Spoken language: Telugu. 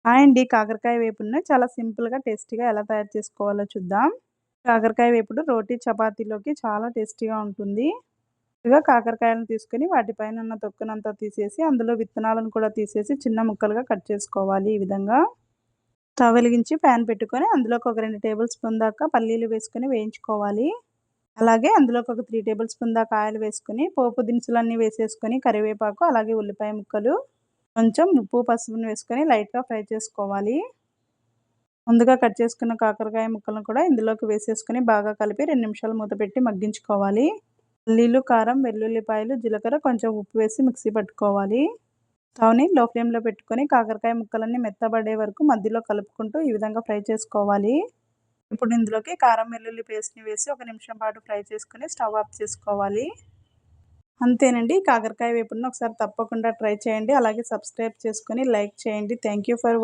హాయ్ అండి. కాకరకాయ వేపుడుని చాలా సింపుల్‌గా, టేస్టీగా ఎలా తయారు చేసుకోవాలో చూద్దాం. కాకరకాయ వేపుడు రోటీ, చపాతీలోకి చాలా టేస్టీగా ఉంటుంది. ముందుగా కాకరకాయలను తీసుకొని వాటిపైన ఉన్న తొక్కునంతా తీసేసి, అందులో విత్తనాలను కూడా తీసేసి చిన్న ముక్కలుగా కట్ చేసుకోవాలి ఈ విధంగా. స్టవ్ వెలిగించి ప్యాన్ పెట్టుకొని అందులోకి ఒక 2 టేబుల్ స్పూన్ దాకా పల్లీలు వేసుకొని వేయించుకోవాలి. అలాగే అందులోకి ఒక 3 టేబుల్ స్పూన్ దాకా ఆయిల్ వేసుకొని, పోపు దినుసులన్నీ వేసేసుకొని, కరివేపాకు, అలాగే ఉల్లిపాయ ముక్కలు, కొంచెం ఉప్పు, పసుపుని వేసుకొని లైట్‌గా ఫ్రై చేసుకోవాలి. ముందుగా కట్ చేసుకున్న కాకరకాయ ముక్కలను కూడా ఇందులోకి వేసేసుకొని బాగా కలిపి 2 నిమిషాలు మూత పెట్టి మగ్గించుకోవాలి. పల్లీలు, కారం, వెల్లుల్లిపాయలు, జీలకర్ర, కొంచెం ఉప్పు వేసి మిక్సీ పట్టుకోవాలి. స్టవ్‌ని లో ఫ్లేమ్‌లో పెట్టుకొని కాకరకాయ ముక్కలన్నీ మెత్తబడే వరకు మధ్యలో కలుపుకుంటూ ఈ విధంగా ఫ్రై చేసుకోవాలి. ఇప్పుడు ఇందులోకి కారం, వెల్లుల్లి పేస్ట్‌ని వేసి ఒక నిమిషం పాటు ఫ్రై చేసుకొని స్టవ్ ఆఫ్ చేసుకోవాలి. అంతేనండి. కాకరకాయ వేపుడుని ఒకసారి తప్పకుండా ట్రై చేయండి. అలాగే సబ్స్క్రైబ్ చేసుకొని లైక్ చేయండి. Thank you for